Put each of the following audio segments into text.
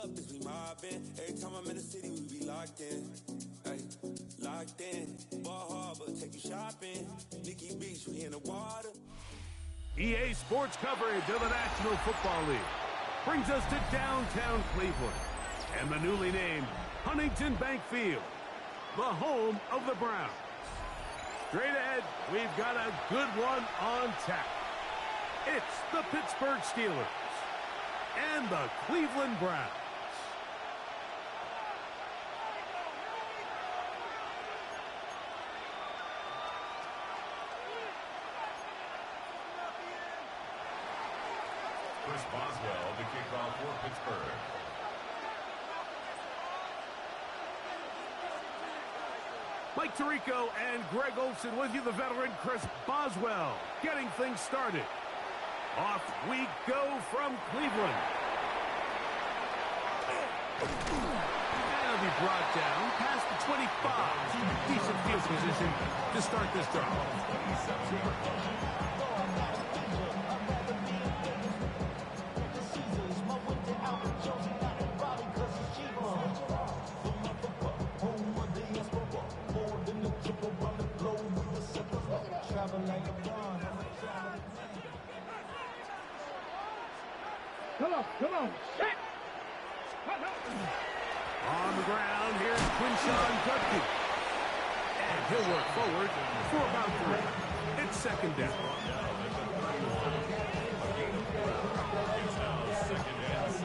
up is we mobbing. Every time I'm in the city, we be locked in. Ay, locked in. Ball Harbor, take you shopping. Nikki Beach, we in the water. EA Sports coverage of the National Football League brings us to downtown Cleveland and the newly named Huntington Bank Field, the home of the Browns. Straight ahead, we've got a good one on tap. It's the Pittsburgh Steelers and the Cleveland Browns. Chris Boswell, the kickoff for Pittsburgh. Mike Tirico and Greg Olsen with you, the veteran Chris Boswell, getting things started. Off we go from Cleveland. And it'll be brought down past the 25. Decent field position to start this drive. Come on, set! On the ground, here's Quinshawn Judkins. And he'll work forward for about 3. It's second down. It's now 2nd and 6.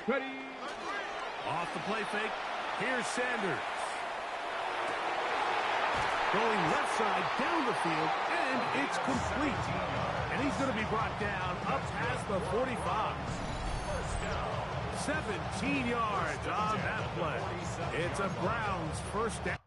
Ready. Off the play fake, here's Sanders. Going left side down the field, and it's complete. And he's going to be brought down up past the 45. 17 yards on that play. It's a Browns first down.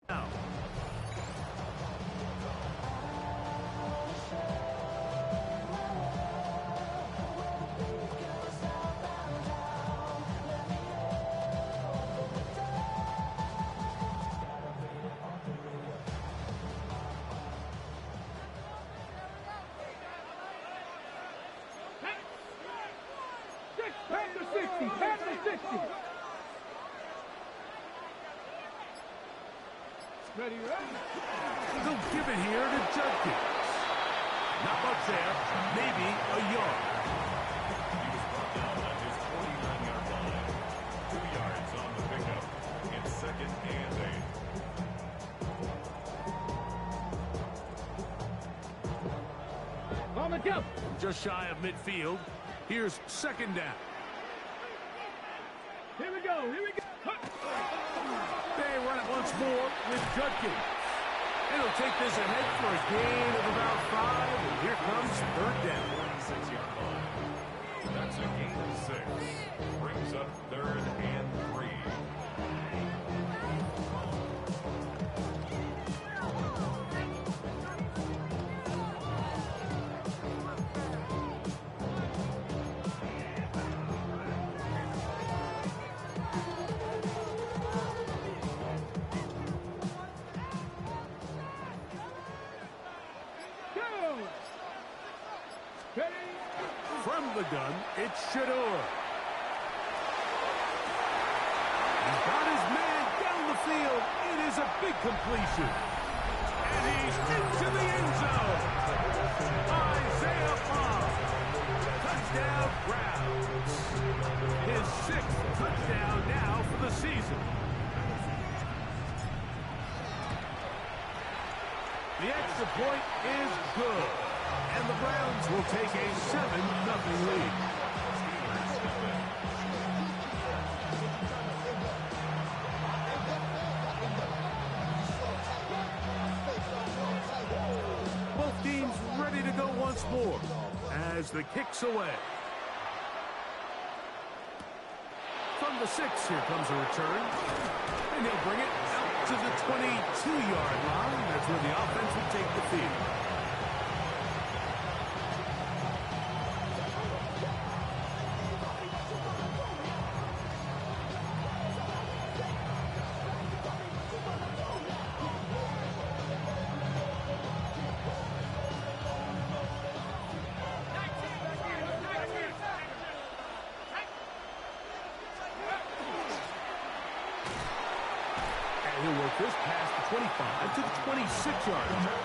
Now. Back to 60, back to 60. Ready, ready. They'll give it here to Judkins. Not much there, maybe a yard. He was brought down on his 49-yard line. 2 yards on the pickup. It's 2nd and 8. On the jump. Just shy of midfield. Here's second down. Here we go, here we go. They run it once more with Judkins. It'll take this ahead for a gain of about 5, and here comes third down. 46-yard line. That's a gain of 6. Brings up 3rd and 3. From the gun, it's Shador. He's got his man down the field. It is a big completion. And he's into the end zone. Isaiah Bond. Touchdown, Browns. His 6th touchdown now for the season. The extra point is good. And the Browns will take a 7-0 lead. Both teams ready to go once more as the kick's away. From the 6, here comes a return. And he'll bring it out to the 22-yard line. That's where the offense will take the field. He'll work this past the 25 to the 26-yard line.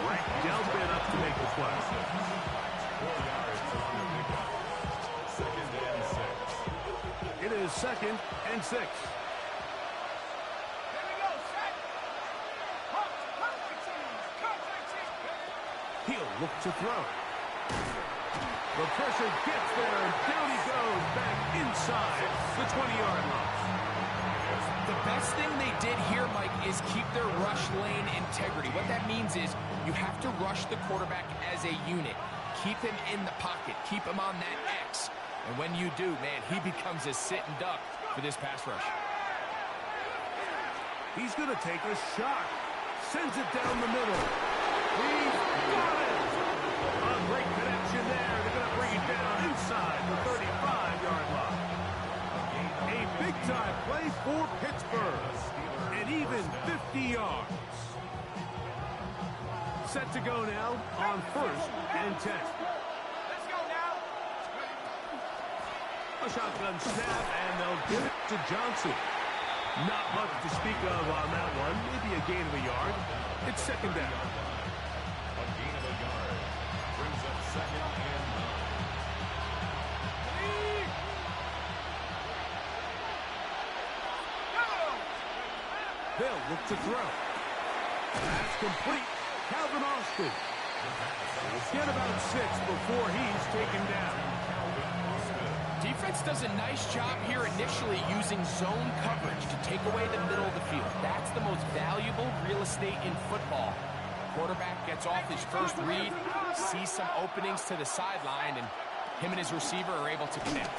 Right down bit up to make the play. 4 yards on the pickup. 2nd and 6. It is 2nd and 6. Here we go, set. He'll look to throw. The pressure gets there, and down he goes back inside the 20-yard line. The best thing they did here, Mike, is keep their rush lane integrity. What that means is you have to rush the quarterback as a unit. Keep him in the pocket. Keep him on that X. And when you do, man, he becomes a sit and duck for this pass rush. He's going to take a shot. Sends it down the middle. He's got it. A great connection there. They're going to bring it down inside the 35-yard line. A big-time play for Pittsburgh. And even 50 yards. Set to go now on 1st and 10. Let's go now. A shotgun snap, and they'll give it to Johnson. Not much to speak of on that one. Maybe a gain of a yard. It's 2nd down. A gain of a yard. Brings up 2nd and 9. They'll look to throw. That's complete. Calvin Austin. Get about 6 before he's taken down. Defense does a nice job here initially using zone coverage to take away the middle of the field. That's the most valuable real estate in football. Quarterback gets off his first read, sees some openings to the sideline, and him and his receiver are able to connect.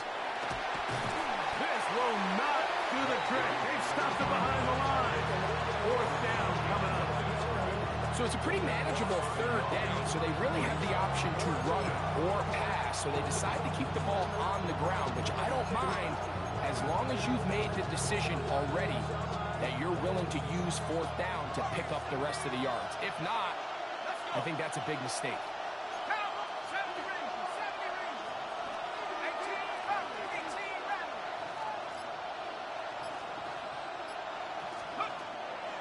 This will not do the trick. They've stopped it behind the line. 4th down coming up. So it's a pretty manageable 3rd down, so they really have the option to run or pass. So they decide to keep the ball on the ground, which I don't mind as long as you've made the decision already that you're willing to use 4th down to pick up the rest of the yards. If not, I think that's a big mistake.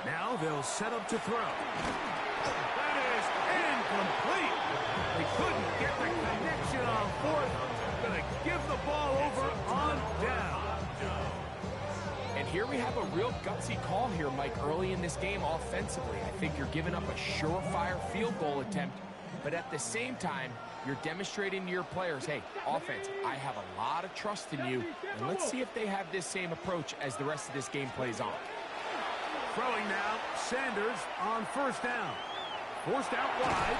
Now they'll set up to throw. That is incomplete. They couldn't get the connection on 4th. Going to give the ball over on down. And here we have a real gutsy call here, Mike, early in this game offensively. I think you're giving up a surefire field goal attempt, but at the same time, you're demonstrating to your players, hey, offense, I have a lot of trust in you, and let's see if they have this same approach as the rest of this game plays on. Throwing now, Sanders on 1st down. Forced out wide.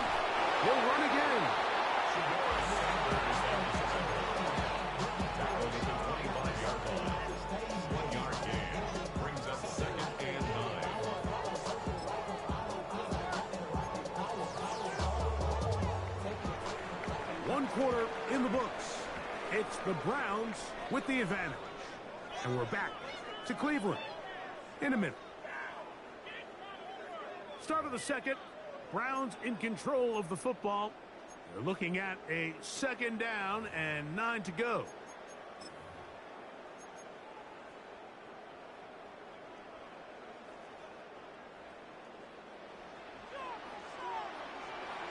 He'll run again. One quarter in the books. It's the Browns with the advantage. And we're back to Cleveland in a minute. Start of the 2nd. Browns in control of the football. They're looking at a 2nd down and 9 to go.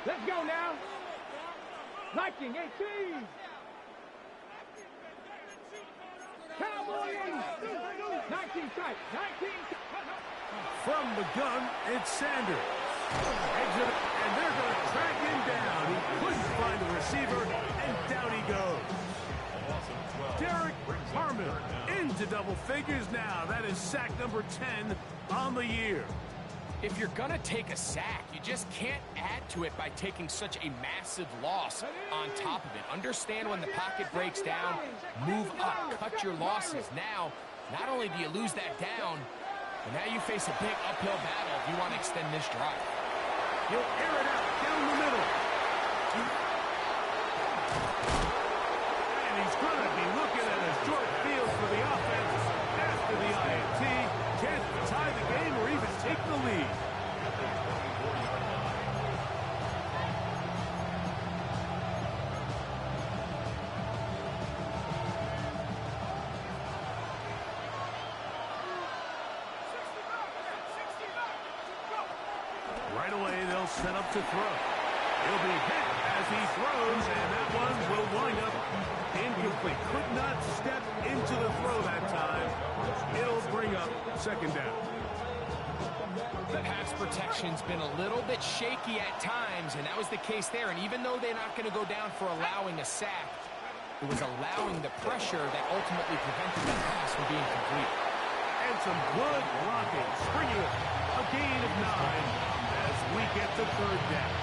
Let's go now. Liking 18. Cowboys. 19 strike. 19. From the gun, it's Sanders. Exit, and they're going to track him down. He couldn't find the receiver, and down he goes. Derek Harmon into double figures now. That is sack number 10 on the year. If you're going to take a sack, you just can't add to it by taking such a massive loss on top of it. Understand when the pocket breaks down, move up, cut your losses. Now, not only do you lose that down, but now you face a big uphill battle if you want to extend this drive. He'll air it out down the middle. And he's going to be looking at a short field for the offense after the INT. Chance to tie the game or even take the lead. Right away, they'll set up to throw. He'll be hit as he throws, and that one will wind up incomplete. Could not step into the throw that time. It'll bring up second down. The pass protection's been a little bit shaky at times, and that was the case there. And even though they're not going to go down for allowing a sack, it was allowing the pressure that ultimately prevented that pass from being complete. And some good blocking, springing it. A gain of 9 as we get to third down.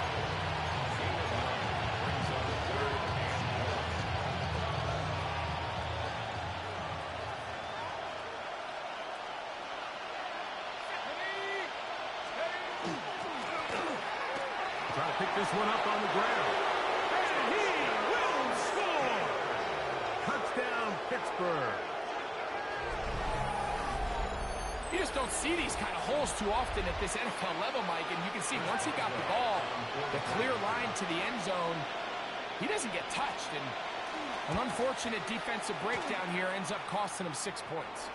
Try to pick this one up on the ground. And he will score! Touchdown, Pittsburgh. You just don't see these kind of holes too often at this NFL level, Mike. And you can see once he got the ball, the clear line to the end zone, he doesn't get touched. And an unfortunate defensive breakdown here ends up costing him 6 points.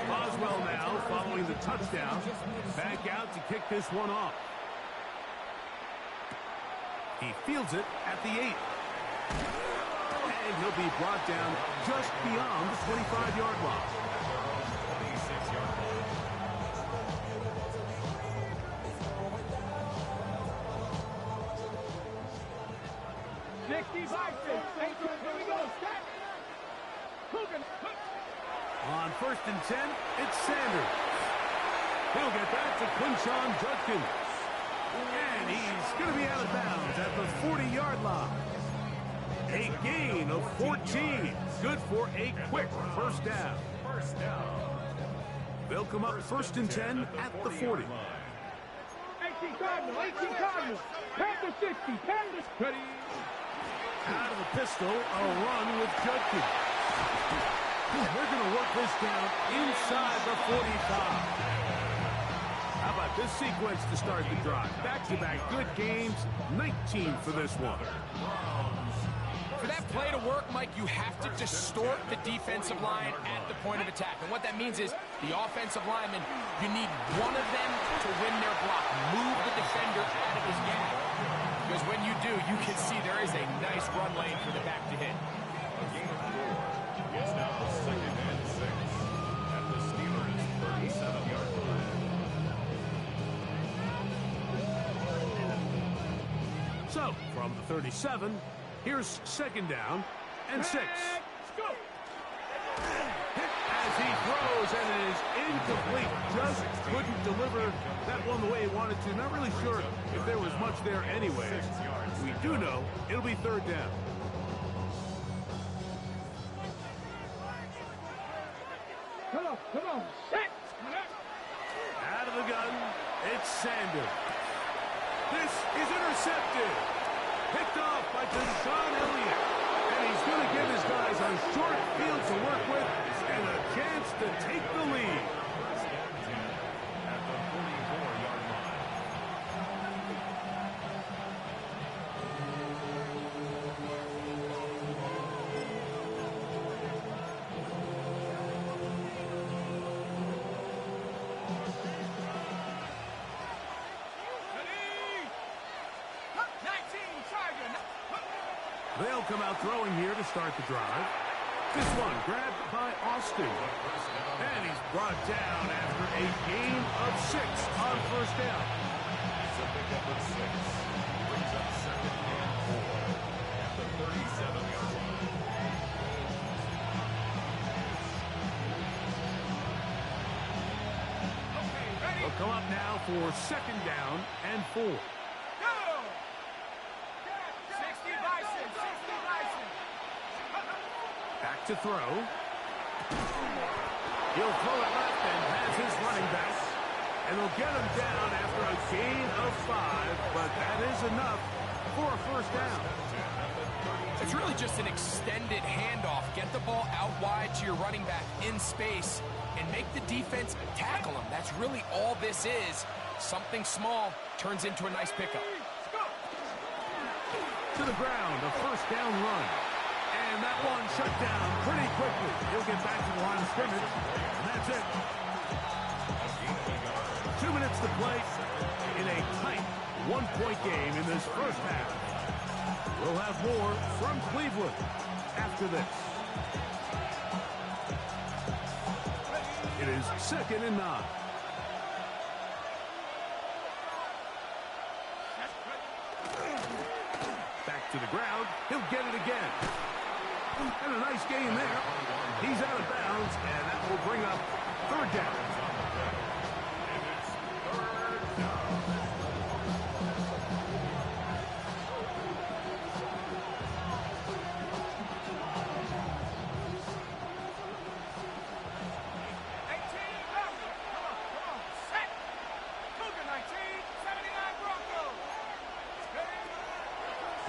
Boswell now following the touchdown. Back out to kick this one off. He fields it at the 8. And he'll be brought down just beyond the 25-yard line. 26-yard line. Here we go. Set. Coogan. On 1st and 10, it's Sanders. He'll get back to Quinshon Judkins. And he's going to be out of bounds at the 40-yard line. A gain of 14. Good for a quick first down. First down. They'll come up 1st and 10 at the 40. 18 Cardinal. 18 Cardinal. Panther 60. Panther. Ready. Out of the pistol, a run with Judkins. They're going to work this down inside the 45. How about this sequence to start the drive? Back-to-back good games, 19 for this one. For that play to work, Mike, you have to distort the defensive line at the point of attack. And what that means is the offensive lineman, you need one of them to win their block. Move the defender out of his gap. Because when you do, you can see there is a nice run lane for the back to hit. A gain of 4. It's now 2nd and 6 at the Steelers' 37-yard line. So, from the 37, here's 2nd down and 6. Hit as he throws, and it is incomplete. Just couldn't deliver that one the way he wanted to. Not really sure if there was much there anyway. We do know it'll be 3rd down. Come on. Set. Out of the gun, it's Sanders. This is intercepted. Picked off by Deshaun Elliott. And he's going to give his guys a short field to work with and a chance to take the lead. At the 44-yard line. They'll come out throwing here to start the drive. This one grabbed by Austin. And he's brought down after a gain of 6 on first down. It's a pickup of 6. Brings up 2nd and 4 at the 37-yard line. They'll come up now for 2nd down and 4. Back to throw. He'll throw it left and has his running back. And they'll get him down after a gain of 5, but that is enough for a first down. It's really just an extended handoff. Get the ball out wide to your running back in space and make the defense tackle him. That's really all this is. Something small turns into a nice pickup. To the ground, a first down run. And that one shut down pretty quickly. He'll get back to the line of scrimmage, and that's it. 2 minutes to play in a tight one-point game in this first half. We'll have more from Cleveland after this. It is 2nd and 9. Back to the ground. He'll get it again. And a nice gain there. He's out of bounds, and that will bring up 3rd down.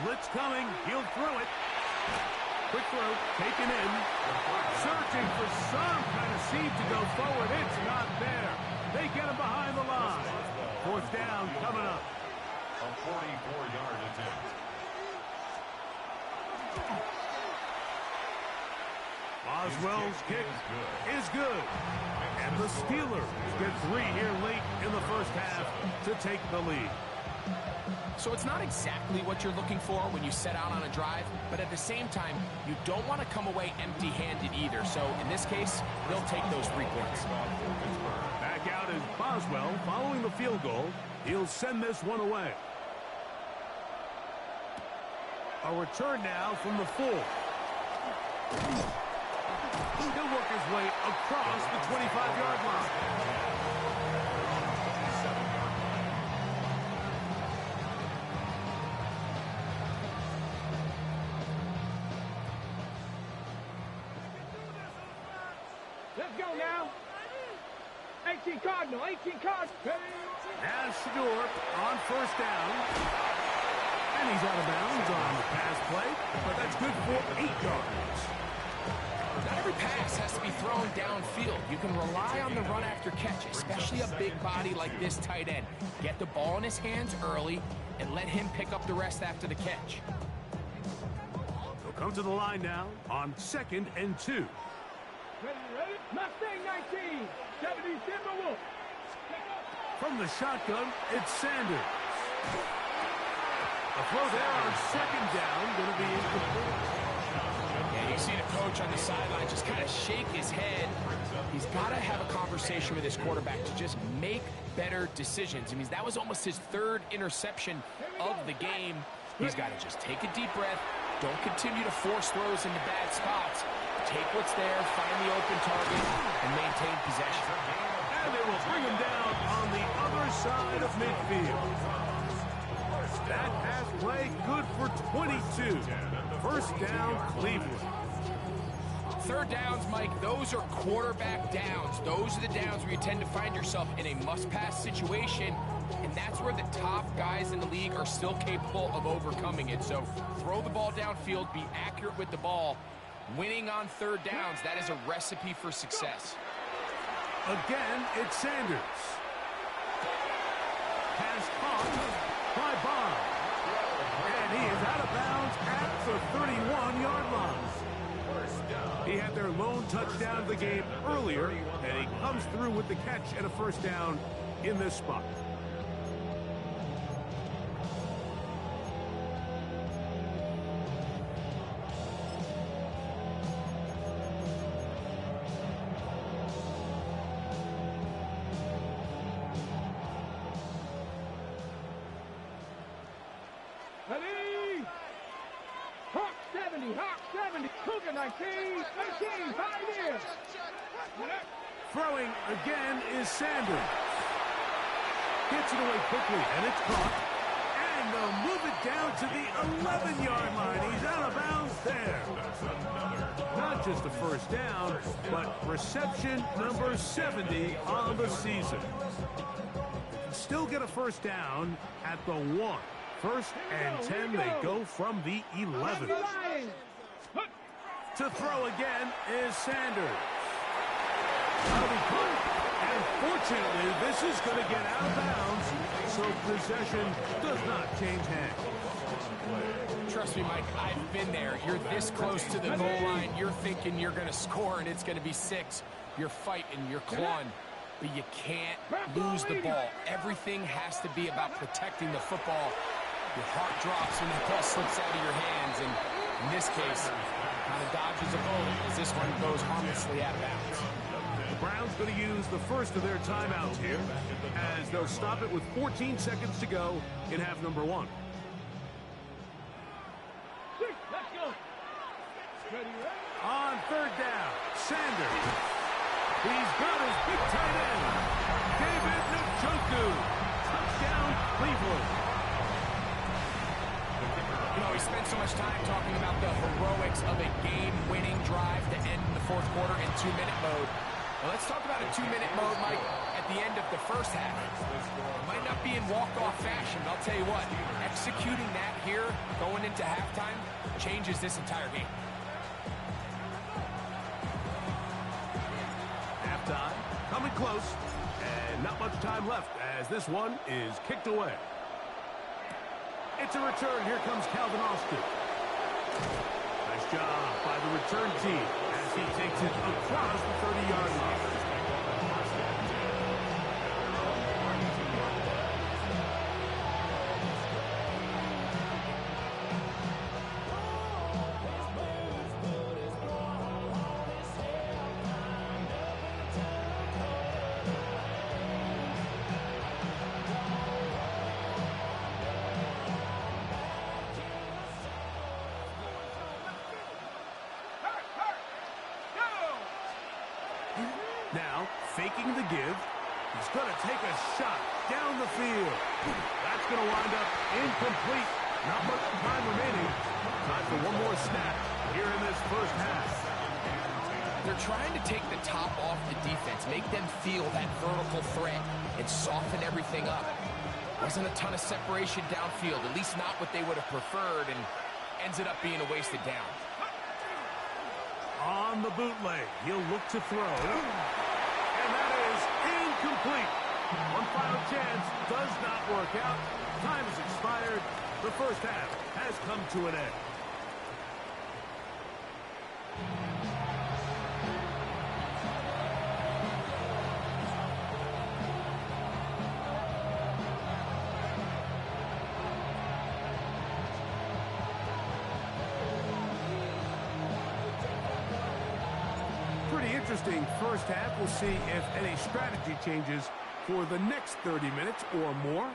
Blitz coming. He'll throw it. Quick throw, taken in. Searching for some kind of seed to go forward. It's not there. They get him behind the line. 4th down coming up. A 44-yard attempt. Boswell's kick is good. And the Steelers get 3 here late in the first half to take the lead. So it's not exactly what you're looking for when you set out on a drive, but at the same time, you don't want to come away empty-handed either. So in this case, they'll take those 3 points. Back out is Boswell following the field goal. He'll send this one away. A return now from the 4. He'll work his way across the 25-yard line. Let's go now. 18 Cardinal, 18 Cardinal. Now Shador on first down. And he's out of bounds on the pass play, but that's good for 8 yards. Not every pass has to be thrown downfield. You can rely on the run after catch, especially a big body like this tight end. Get the ball in his hands early and let him pick up the rest after the catch. They'll come to the line now on 2nd and 2. Ready? Mustang 19, 70 Timberwolves. From the shotgun, it's Sanders. A throw there on 2nd down, going to be incomplete. Yeah, you see the coach on the sideline just kind of shake his head. He's got to have a conversation with his quarterback to just make better decisions. I mean, that was almost his 3rd interception of the game. He's got to just take a deep breath. Don't continue to force throws into bad spots. Take what's there, find the open target, and maintain possession. And they will bring him down on the other side of midfield. That pass play good for 22. First down, Cleveland. 3rd downs, Mike, those are quarterback downs. Those are the downs where you tend to find yourself in a must-pass situation, and that's where the top guys in the league are still capable of overcoming it. So throw the ball downfield, be accurate with the ball. Winning on 3rd downs, that is a recipe for success. Again, it's Sanders. Pass caught by Bond. And he is out of bounds at the 31-yard line. He had their lone touchdown of the game earlier, and he comes through with the catch and a first down in this spot. Hawk 70, Cougar 19, 18, 5 years. Throwing again is Sanders. Gets it away quickly, and it's caught. And they'll move it down to the 11-yard line. He's out of bounds there. Not just a first down, but reception number 70 on the season. They can still get a first down at the 1. First and 10, they go from the 11. To throw again is Sanders. And fortunately, this is going to get out of bounds, so possession does not change hands. Trust me, Mike, I've been there. You're this close to the goal line. You're thinking you're going to score, and it's going to be 6. You're fighting, you're clawing, but you can't lose the ball. Everything has to be about protecting the football. Your heart drops when the ball slips out of your hands, and in this case, kind of dodges a bullet as this one goes harmlessly out of bounds. The Browns going to use the first of their timeouts here, as they'll stop it with 14 seconds to go in half number 1. Let's go. On third down, Sanders. He's got his big tight end, David Njoku. Touchdown, Cleveland. You know, we spent so much time talking about the heroics of a game-winning drive to end the fourth quarter in 2-minute mode. Well, let's talk about a 2-minute mode, Mike, at the end of the first half. It might not be in walk-off fashion, but I'll tell you what, executing that here, going into halftime, changes this entire game. Halftime, coming close, and not much time left as this one is kicked away. It's a return. Here comes Calvin Austin. Nice job by the return team as he takes it across the 30-yard line. Now, faking the give. He's going to take a shot down the field. That's going to wind up incomplete. Not much time remaining. Time for one more snap here in this first half. They're trying to take the top off the defense, make them feel that vertical threat, and soften everything up. Wasn't a ton of separation downfield, at least not what they would have preferred, and ends it up being a wasted down. On the bootleg, he'll look to throw. And that is incomplete. One final chance does not work out. Time has expired. The first half has come to an end. Pretty interesting first half. We'll see if any strategy changes for the next 30 minutes or more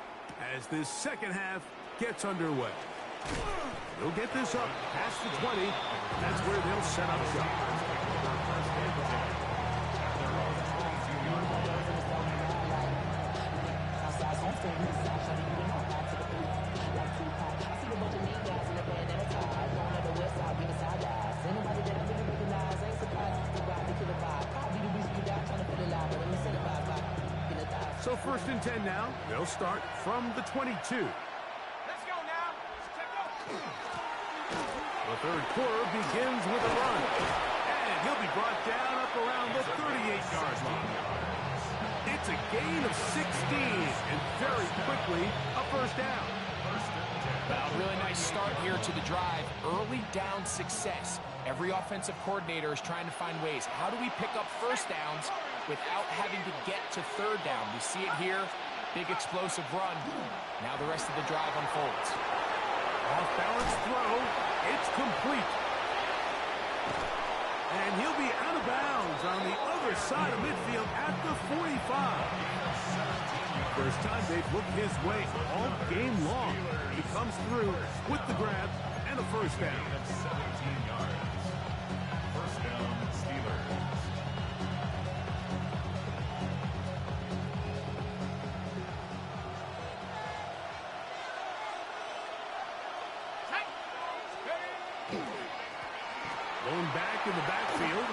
as this second half gets underway. They'll get this up past the 20. That's where they'll set up shop. So first and 10 now. They'll start from the 22. Let's go now. The third quarter begins with a run. And he'll be brought down up around the 38-yard line. It's a gain of 16, and very quickly, a first down. Well, really nice start here to the drive. Early down success. Every offensive coordinator is trying to find ways. How do we pick up first downs without having to get to third down? We see it here. Big explosive run. Now the rest of the drive unfolds. Off-balance throw. It's complete. And he'll be out of bounds on the other side of midfield at the 45. First time they've looked his way all game long. He comes through with the grab and a first down. back in the backfield.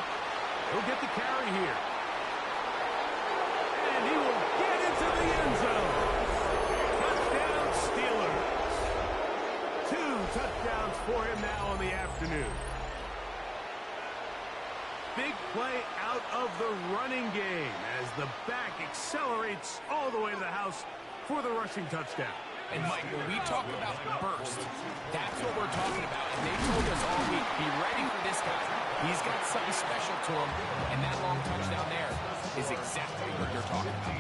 He'll get the carry here. And he will get into the end zone. Touchdown, Steelers. 2 touchdowns for him now on the afternoon. Big play out of the running game as the back accelerates all the way to the house for the rushing touchdown. And, Mike, when we talk about burst, that's what we're talking about. And they told us all week, be ready for this guy. He's got something special to him, and that long touchdown there is exactly what you're talking about.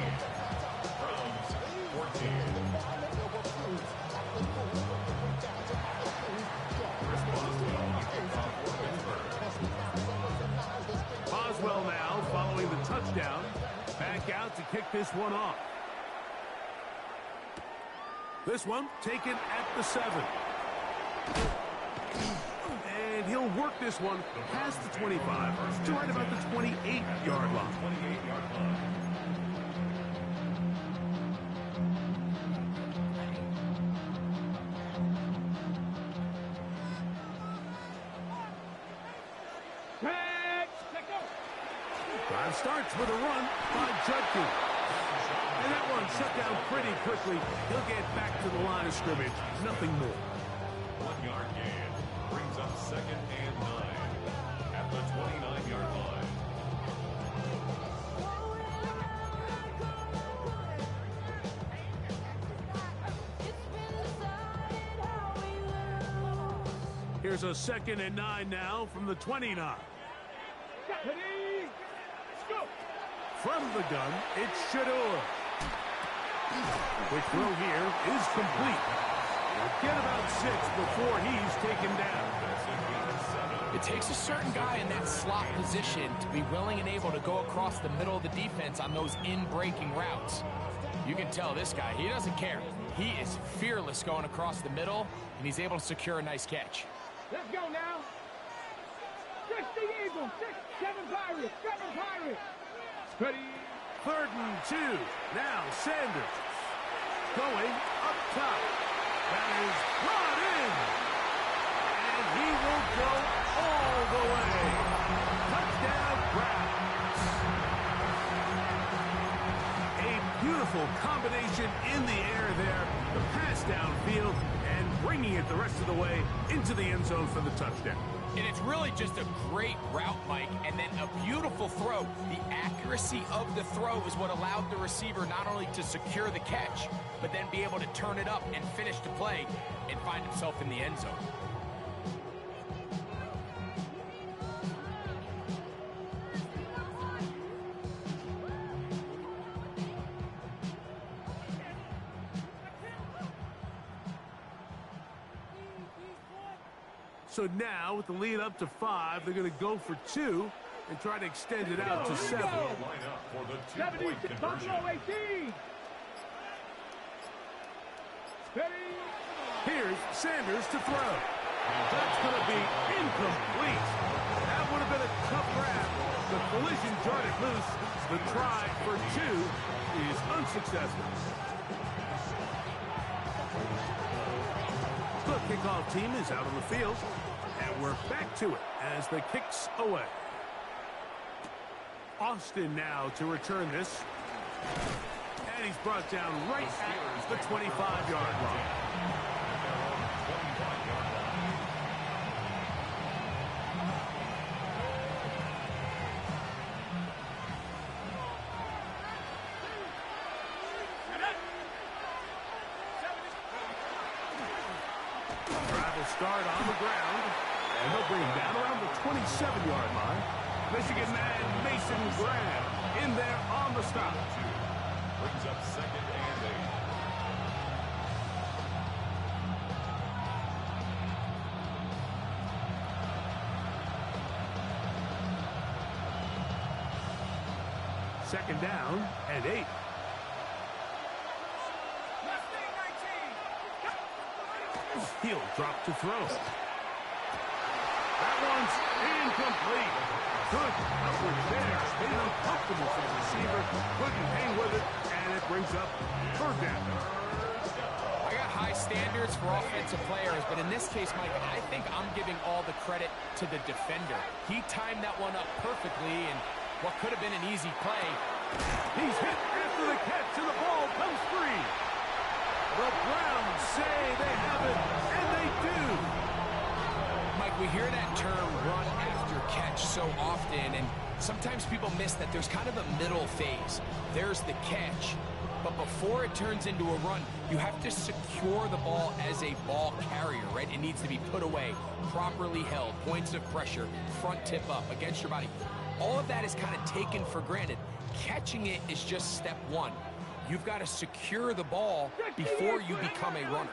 Boswell now following the touchdown. Back out to kick this one off. This one taken at the 7. And he'll work this one past the 25 to right about the 28-yard line. Drive starts with a run by Judkins. And that one shut down pretty quickly. He'll get back to the line of scrimmage. Nothing more. 1-yard gain brings up 2nd and 9 at the 29-yard line. Here's a 2nd and 9 now from the 29. From the gun, it's Shador. Quick throw here is complete. He'll get about 6 before he's taken down. It takes a certain guy in that slot position to be willing and able to go across the middle of the defense on those in-breaking routes. You can tell this guy, he doesn't care. He is fearless going across the middle, and he's able to secure a nice catch. Let's go now. 6 the Eagles, 7 Pirates, 7 Pirates. Ready. 3rd and 2. Now Sanders going up top. That is brought in. And he will go all the way. Touchdown, Browns. A beautiful combination in the air there. The pass downfield and bringing it the rest of the way into the end zone for the touchdown. And it's really just a great route, Mike, and then a beautiful throw. The accuracy of the throw is what allowed the receiver not only to secure the catch, but then be able to turn it up and finish the play and find himself in the end zone. So now, with the lead up to 5, they're going to go for 2 and try to extend it out to 7. Line up for the 2-point conversion. Buffalo 18. Ready. Here's Sanders to throw. That's going to be incomplete. That would have been a tough grab. The collision jarred it loose. The try for 2 is unsuccessful. The kickoff team is out on the field. And we're back to it as the kick's away. Austin now to return this. And he's brought down right at the 25-yard line. Start on the ground, and they'll bring him down around the 27-yard line. Michigan man Mason Graham in there on the stop. Brings up 2nd and 8. 2nd down and 8. He'll drop to throw. That one's incomplete. Good coverage there. Made it uncomfortable for the receiver. Couldn't hang with it, and it brings up 3rd down. I got high standards for offensive players, but in this case, Mike, I think I'm giving all the credit to the defender. He timed that one up perfectly, and what could have been an easy play. He's hit after the catch, and the ball comes free. The Browns say they have it, and they do. Mike, we hear that term run after catch so often, and sometimes people miss that there's kind of a middle phase. There's the catch, but before it turns into a run, you have to secure the ball as a ball carrier, right? It needs to be put away, properly held, points of pressure, front tip up against your body. All of that is kind of taken for granted. Catching it is just step one. You've got to secure the ball before you become a runner.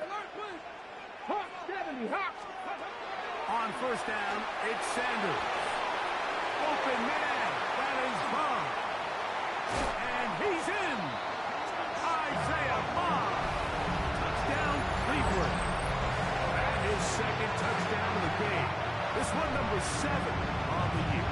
On first down, it's Sanders. Open man, that is Bond. And he's in. Isaiah Bond. Touchdown, Cleveland. And his second touchdown of the game. This one number 7 on the year.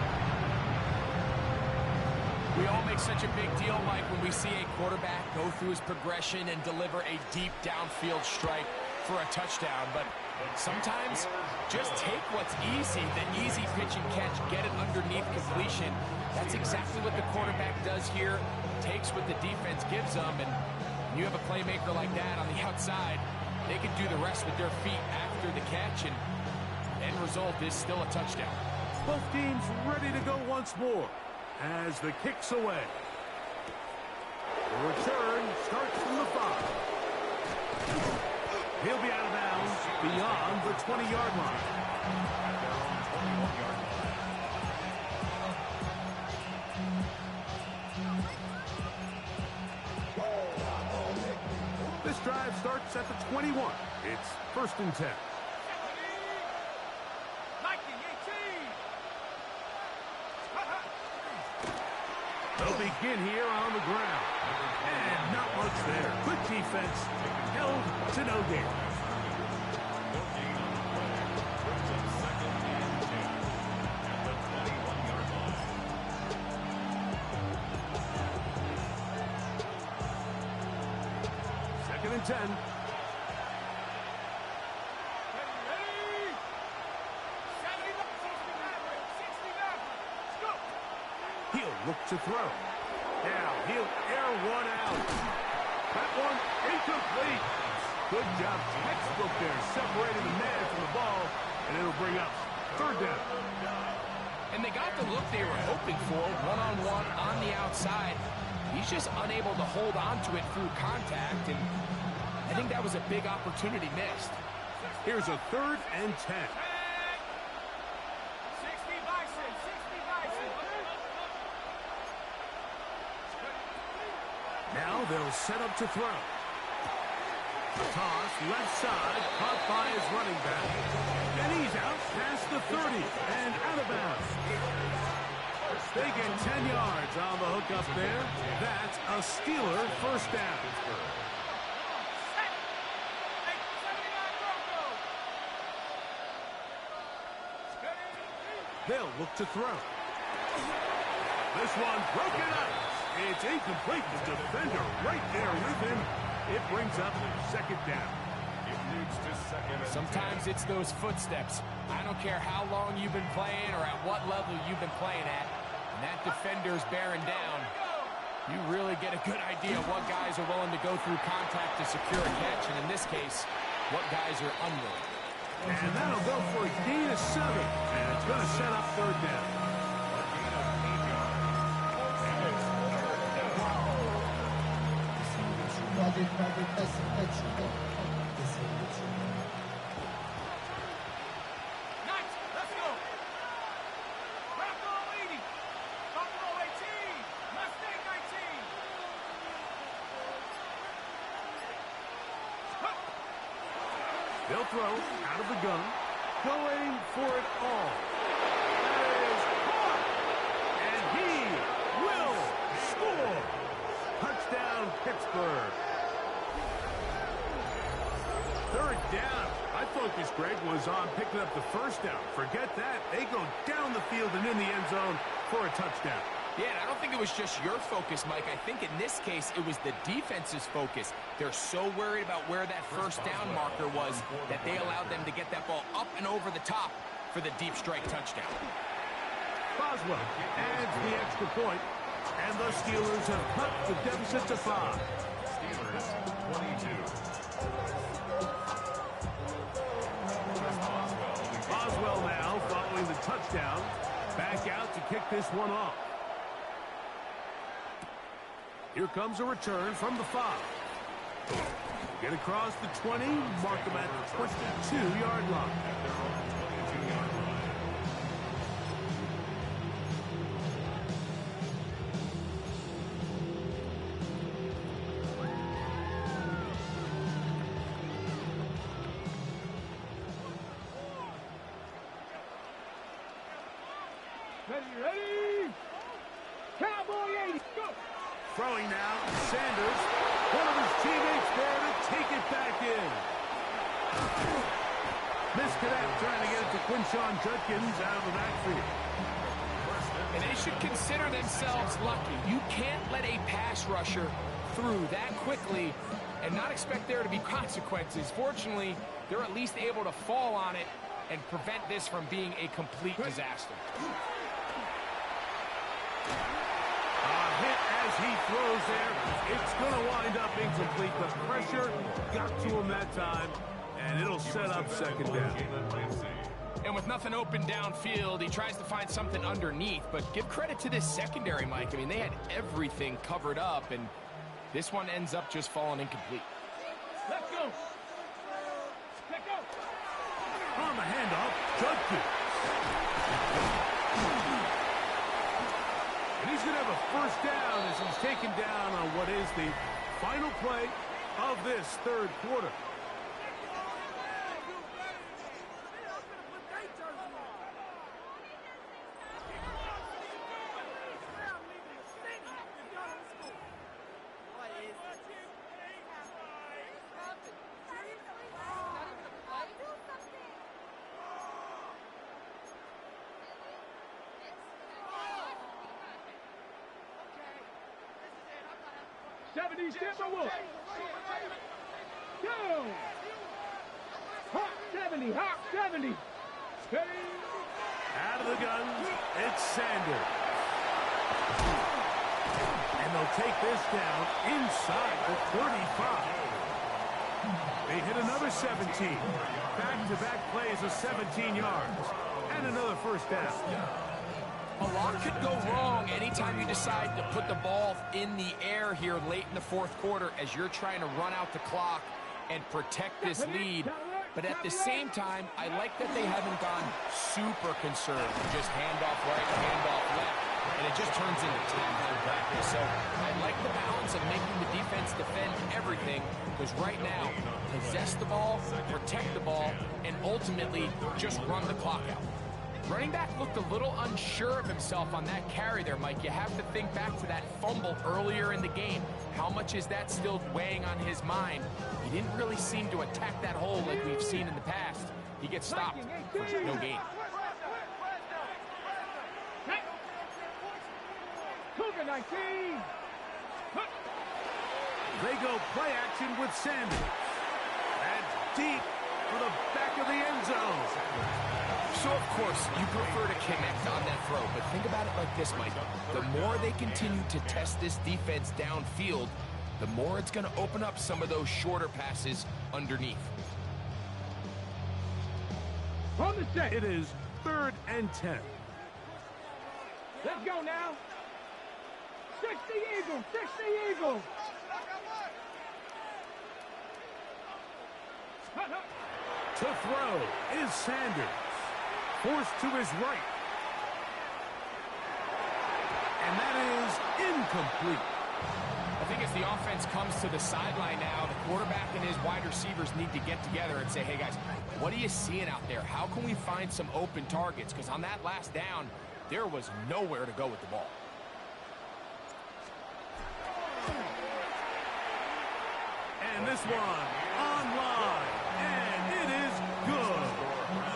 We all make such a big deal, Mike, when we see a quarterback go through his progression and deliver a deep downfield strike for a touchdown. But sometimes just take what's easy, the easy pitch and catch, get it underneath completion. That's exactly what the quarterback does here. Takes what the defense gives them, and you have a playmaker like that on the outside, they can do the rest with their feet after the catch, and end result is still a touchdown. Both teams ready to go once more as the kick's away. The return starts from the 5. He'll be out of bounds beyond the 20-yard line. This drive starts at the 21. It's 1st and 10. They'll begin here on the ground. And not much there. Good defense. Held to no gain. No gain on the play. Brings up 2nd and 10 at the 21-yard line. Second and 10. He'll look to throw. Now he'll air one out. That one incomplete. Good job, textbook there, separating the man from the ball, and it'll bring up 3rd down. And they got the look they were hoping for, one-on-one on the outside. He's just unable to hold on to it through contact, and I think that was a big opportunity missed. Here's a 3rd and 10. Now they'll set up to throw. The toss, left side, caught by his running back. And he's out past the 30 and out of bounds. They get 10 yards on the hook up there. That's a Steeler 1st down. They'll look to throw. This one broken up. It's incomplete. The defender right there with him. It brings up 2nd down. It moves to 2nd and 10. Sometimes it's those footsteps. I don't care how long you've been playing or at what level you've been playing at. And that defender's bearing down. You really get a good idea of what guys are willing to go through contact to secure a catch. And in this case, what guys are unwilling. And that'll go for a gain of 7. And it's going to set up 3rd down. They'll throw out of the gun, going for it all. That is caught, and he will score. Touchdown, Pittsburgh. 3rd down. My focus, Greg, was on picking up the 1st down. Forget that. They go down the field and in the end zone for a touchdown. Yeah, and I don't think it was was just your focus, Mike. I think in this case, it was the defense's focus. They're so worried about where that first down marker was that they allowed them to get that ball up and over the top for the deep strike touchdown. Boswell adds the extra point, and the Steelers have cut the deficit to 5. Steelers 22. Boswell now following the touchdown. Back out to kick this one off. Here comes a return from the 5. Get across the 20, mark them at the 22-yard line. Ready? Cowboy 80, go! Throwing now, Sanders. One of his teammates there to take it back in. Misconnect trying to get it to Quinshon Judkins out of the backfield. And they should consider themselves lucky. You can't let a pass rusher through that quickly and not expect there to be consequences. Fortunately, they're at least able to fall on it and prevent this from being a complete disaster. Hit as he throws there. It's going to wind up incomplete. The pressure got to him that time, and it'll set up second down. And with nothing open downfield, he tries to find something underneath. But give credit to this secondary, Mike. I mean, they had everything covered up, and this one ends up just falling incomplete. Let's go! Let's go! On the handoff, Judkins. And he's going to have a first down as he's taken down on what is the final play of this third quarter. Timberwolves. Go! Hawk 70, Hawk 70. Hey. Out of the gun, it's Sanders. And they'll take this down inside the 35. They hit another 17. Back-to-back plays of 17 yards. And another first down. A lot could go wrong anytime you decide to put the ball in the air here late in the fourth quarter as you're trying to run out the clock and protect this lead. But at the same time, I like that they haven't gone super conserved. Just handoff right, handoff left, and it just turns into tackling practice. So I like the balance of making the defense defend everything, because right now, possess the ball, protect the ball, and ultimately just run the clock out. Running back looked a little unsure of himself on that carry there, Mike. You have to think back to that fumble earlier in the game. How much is that still weighing on his mind? He didn't really seem to attack that hole like we've seen in the past. He gets stopped for no gain. Cougar 19. They go play action with Sanders. And deep for the back of the end zone. So, of course, you prefer to connect on that throw, but think about it like this, Mike. The more they continue to test this defense downfield, the more it's going to open up some of those shorter passes underneath. On the set. It is 3rd and 10. Let's go now. 60 Eagles, 60 Eagles. To throw is Sanders. Forced to his right. And that is incomplete. I think as the offense comes to the sideline now, the quarterback and his wide receivers need to get together and say, hey, guys, what are you seeing out there? How can we find some open targets? Because on that last down, there was nowhere to go with the ball. And this one online. And it is good.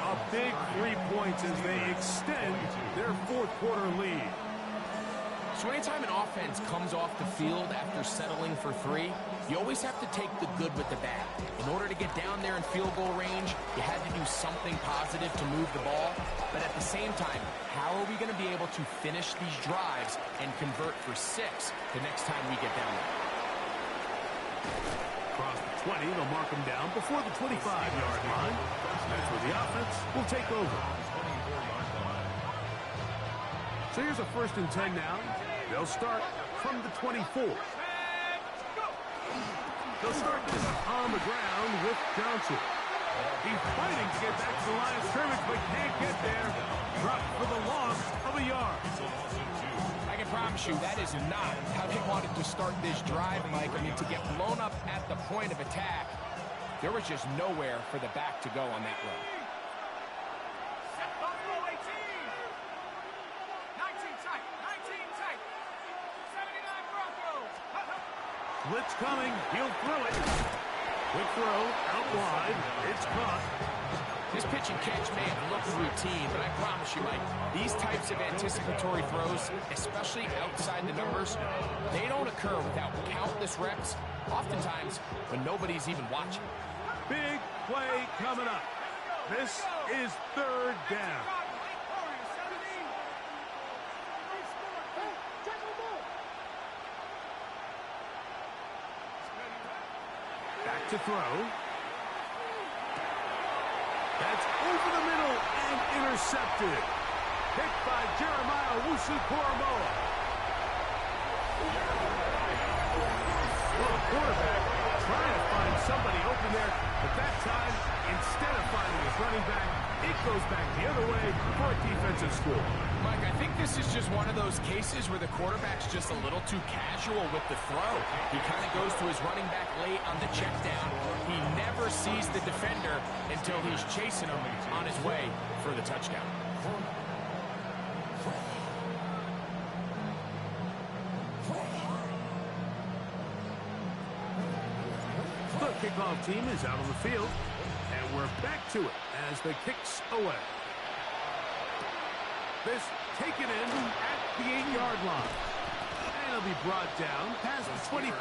A big 3 points as they extend their fourth quarter lead. So anytime an offense comes off the field after settling for 3, you always have to take the good with the bad. In order to get down there in field goal range, you had to do something positive to move the ball. But at the same time, how are we going to be able to finish these drives and convert for 6 the next time we get down there? Across the 20, they'll mark him down before the 25-yard line. That's where the offense will take over. So here's a 1st and 10 now. They'll start from the 24. They'll start this on the ground with Johnson. He's fighting to get back to the line of scrimmage, but can't get there. Dropped for the loss of a yard. I can promise you that is not how they wanted to start this drive, Mike. I mean, to get blown up at the point of attack, there was just nowhere for the back to go on that run. Blitz coming. He'll throw it. Quick throw out wide. It's caught. This pitch and catch may have looked routine, but I promise you, Mike, these types of anticipatory throws, especially outside the numbers, they don't occur without countless reps, oftentimes when nobody's even watching. Big play coming up. This is 3rd down. Back to throw. That's over the middle and intercepted. Picked by Jeremiah Owusu-Koramoah. Well, the quarterback trying to find somebody open there, but that time, instead of finding his running back, it goes back the other way for a defensive score. Mike, I think this is just one of those cases where the quarterback's just a little too casual with the throw. He kind of goes to his running back late on the check down. He never sees the defender until he's chasing him on his way for the touchdown. The kickoff team is out on the field, and we're back to it as the kick's away. This taken in at the 8-yard line. And it'll be brought down past the 25.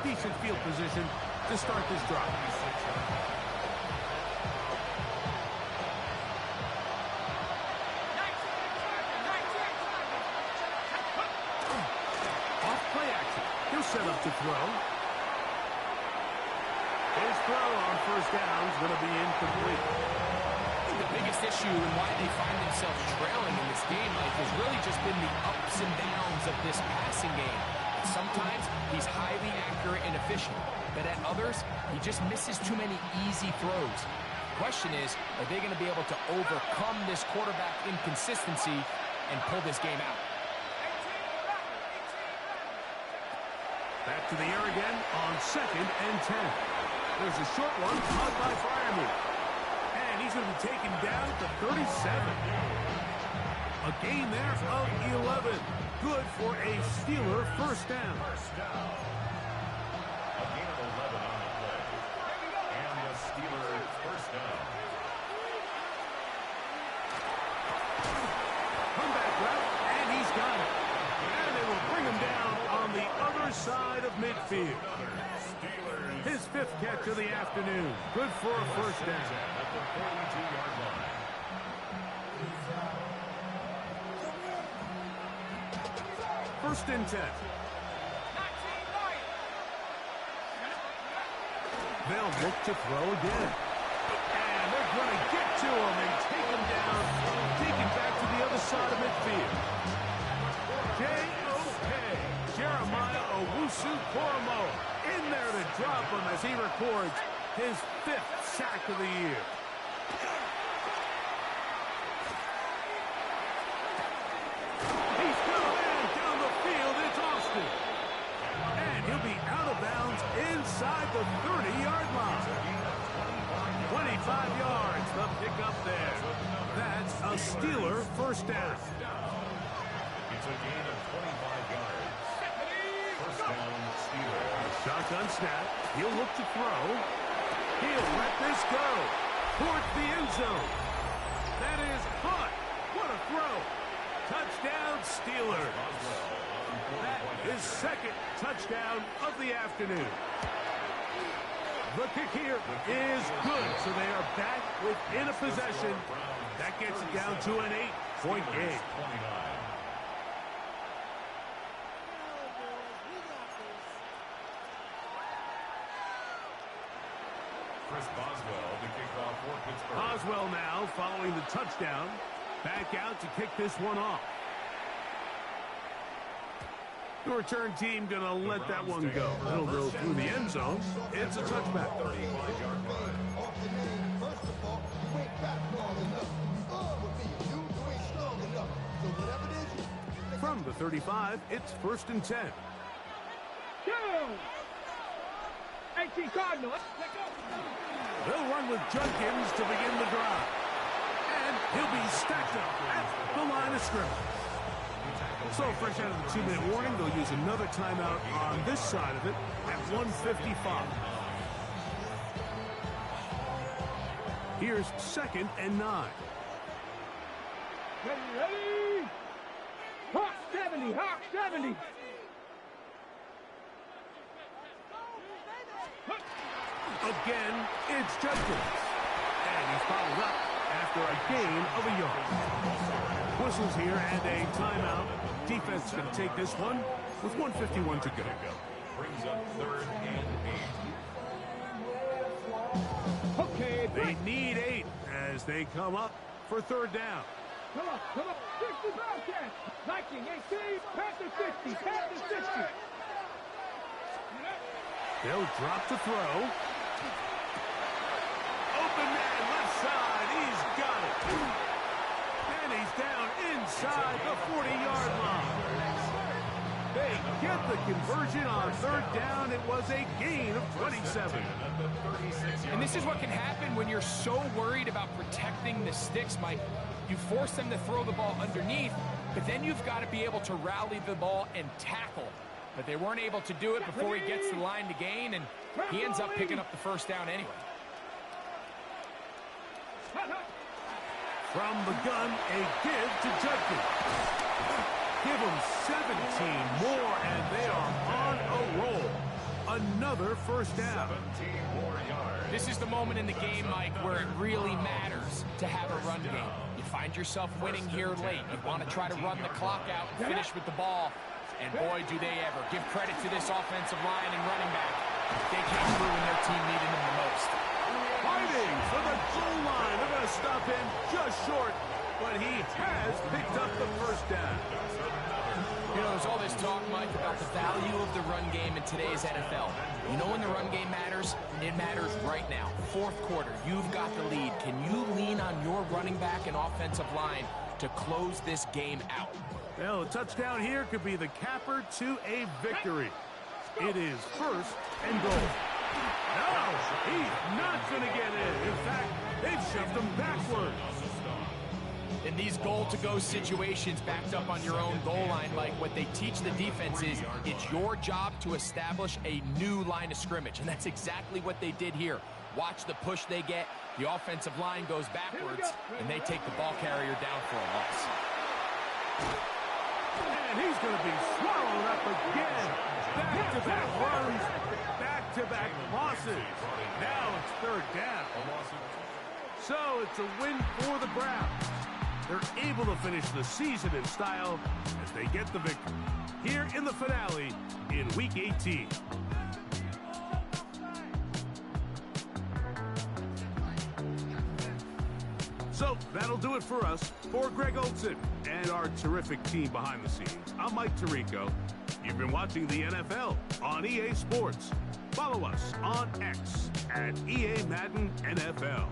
Decent field position to start this drive. Off play action. He'll set up to throw. His throw on 1st down is going to be incomplete. The biggest issue and why they find themselves trailing in this game, Mike, has really just been the ups and downs of this passing game. Sometimes he's highly accurate and efficient, but at others, he just misses too many easy throws. The question is, are they going to be able to overcome this quarterback inconsistency and pull this game out? Back to the air again on 2nd and 10. There's a short one caught by Freiermuth. And he's going to be taken down to 37. A gain there of 11. Good for a Steeler 1st down. A gain of 11 on the play. And the Steeler 1st down. Comeback route, and he's got it. And they will bring him down on the other side of midfield. His 5th catch of the afternoon. Good for a 1st down. At the 42-yard line. 1st and 10. They'll look to throw again. And they're going to get to him and take him down, taken back to the other side of midfield. J.O.K. Jeremiah Owusu-Koramoah in there to drop him as he records his 5th sack of the year. He's coming down the field. It's Austin. And he'll be out of bounds inside the 30-yard line. 25 yards, the pickup there. That's a Steeler 1st down. It's a gain of 25 yards. 1st down, Steelers. Shotgun snap. He'll look to throw. He'll let this go towards the end zone. That is caught. What a throw. Touchdown, Steelers. his second touchdown of the afternoon. The kick here is good, so they are back within a possession. That gets it down to an 8-point game. Chris Boswell to kick off for Pittsburgh. Boswell now following the touchdown. Back out to kick this one off. The return team going to let that one go. It'll go through the end zone. It's a touchback. 35-yard line. From the 35, it's 1st and 10. 18 Cardinals. They'll run with Judkins to begin the drive. And he'll be stacked up at the line of scrimmage. So fresh out of the 2-minute warning, they'll use another timeout on this side of it at 1:55. Here's 2nd and 9. Ready? Hawk 70, Hawk 70. Again, it's Judkins. And he's followed up after a gain of a yard. Whistles here and a timeout. Defense going to take this one with 1:51 to go. Brings up 3rd and 8. Okay, They need 8 as they come up for 3rd down. come on. 60 Bobcats. Viking 18, Panthers 50, Panthers 50. They'll drop to throw. Open man, left side. He's got it. And he's down inside the 40-yard line. They get the conversion on 3rd down. It was a gain of 27. And this is what can happen when you're so worried about protecting the sticks, Mike. You force them to throw the ball underneath, but then you've got to be able to rally the ball and tackle. But they weren't able to do it before he gets the line to gain, and he ends up picking up the 1st down anyway. From the gun, a give to Judkins. Give them 17 more, and they are on a roll. Another 1st down. 17 more yards. This is the moment in the game, Mike, where it really matters to have a run game. You find yourself winning here late. You want to try to run the clock out and finish with the ball. And boy, do they ever. Give credit to this offensive line and running back. They came through when their team needed them the most. Fighting for the goal line. They're going to stop him just short, but he has picked up the 1st down. You know, there's all this talk, Mike, about the value of the run game in today's NFL. You know when the run game matters? It matters right now. 4th quarter, you've got the lead. Can you lean on your running back and offensive line to close this game out? Well, a touchdown here could be the capper to a victory. It is 1st and goal. No, he's not going to get in. In fact, they've shoved him backwards. In these goal-to-go situations backed up on your own goal line, Mike, what they teach the defense is it's your job to establish a new line of scrimmage, and that's exactly what they did here. Watch the push they get. The offensive line goes backwards, and they take the ball carrier down for a loss. And he's going to be swallowed up again. Back-to-back runs, back-to-back losses. Now it's 3rd down. So it's a win for the Browns. They're able to finish the season in style as they get the victory here in the finale in Week 18. So that'll do it for us. For Greg Olson and our terrific team behind the scenes, I'm Mike Tirico. You've been watching the NFL on EA Sports. Follow us on X at EA Madden NFL.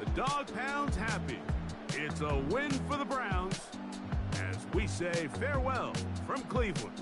The dog pound's happy. It's a win for the Browns as we say farewell from Cleveland.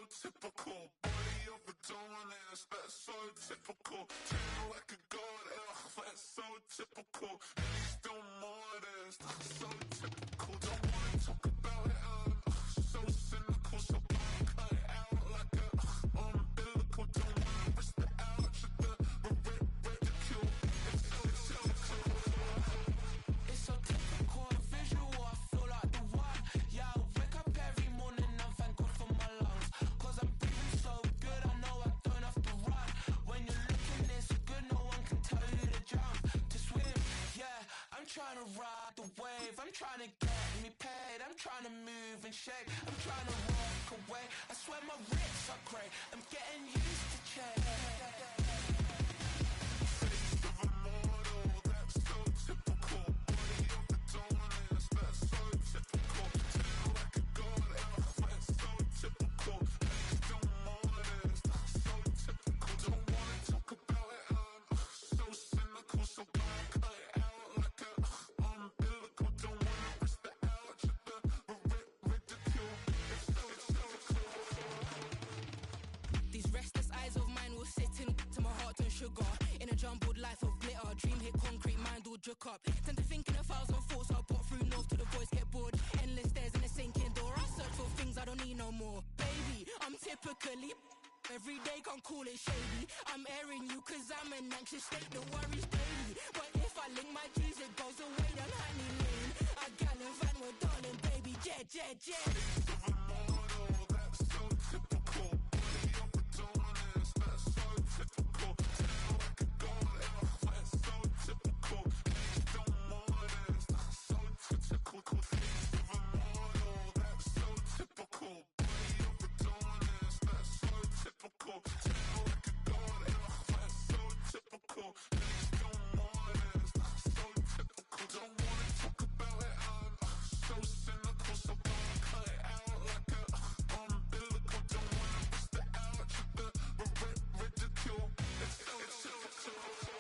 typical. Body of a Adonis, that's so typical. Tail like a god, that's so typical. And he's still modest, so typical. Don't wanna talk about it, so cynical. So cut it out like a umbilical. Don't wanna risk the ouch at the ridicule. It's so typical, visual, I feel like the one. Yeah, I wake up every morning and thank God for my lungs. Cause I'm breathing so good, I know I don't have to run. When you're looking this good, no one can tell you to jump, to swim. Yeah, I'm trying to ride the wave, I'm trying to get me paid, I'm trying to move and shake, I'm trying to walk away. I swear my wrists are great, I'm getting used to change. Face of a model, that's so typical. Body of the Adonis, that's so typical. Tail like a god, that's so typical. And he's still modest, so typical. Don't wanna talk about it, so cynical. So cut it out like a umbilical. Don't wanna risk the ouch at the ridicule. It's so These restless eyes of mine will sit in to my heart and sugar. In a jumbled life of glitter, dream hit concrete, mind all jerk up. Tend to think in 1,000 thoughts, I'll put through north till the voice get bored. Endless stairs in a sinking door, I search for things I don't need no more. Baby, I'm typically every day, can't call it shady. I'm airing you cause I'm an anxious state, the worries daily. But if I link my G's, it goes away down honey lane. I gallivant with darling, baby, jet. model, that's so typical. Body of a Adonis, that's so typical. Tail like a god, that's so typical. And he's still modest, so typical. Face of a model, that's so typical. Body of a Adonis, that's so typical. Tail like a god, that's so typical. And he's still modest, so typical. Don't wanna talk about it, so cynical. So cut it out like a umbilical. Don't wanna risk the ouch at the ridicule. It's so typical.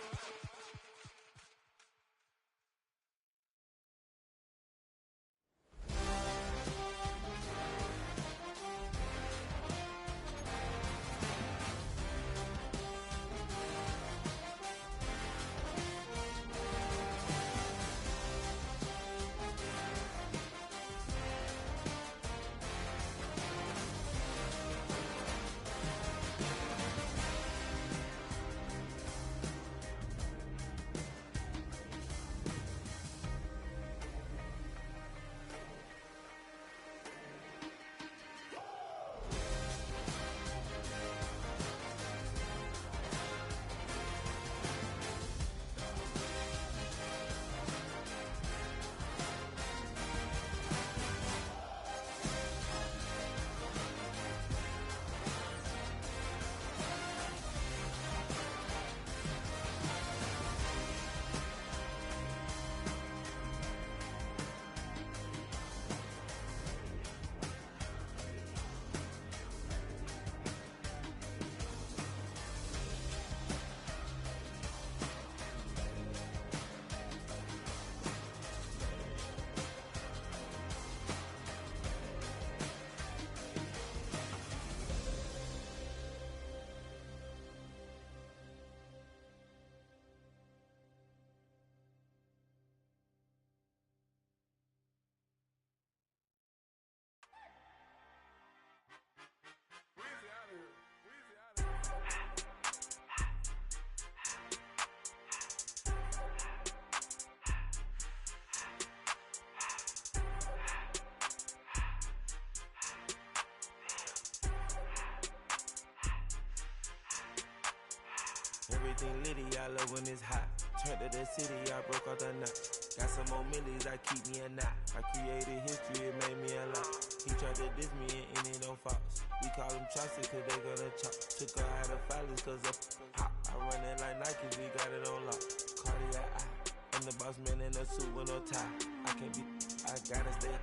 Everything litty, I love when it's hot. Turned to the city, I broke out the knot. Got some more millies, I keep me a knot. I created history, it made me a lot. He tried to diss me and ended on Fox. We call them Chaucer cause they gonna chop. Took her out of filers cause of hot. I run it like Nike, we got it on lock. Cardiac eye, I'm the boss man in a suit with no tie. I can't be, I gotta stay.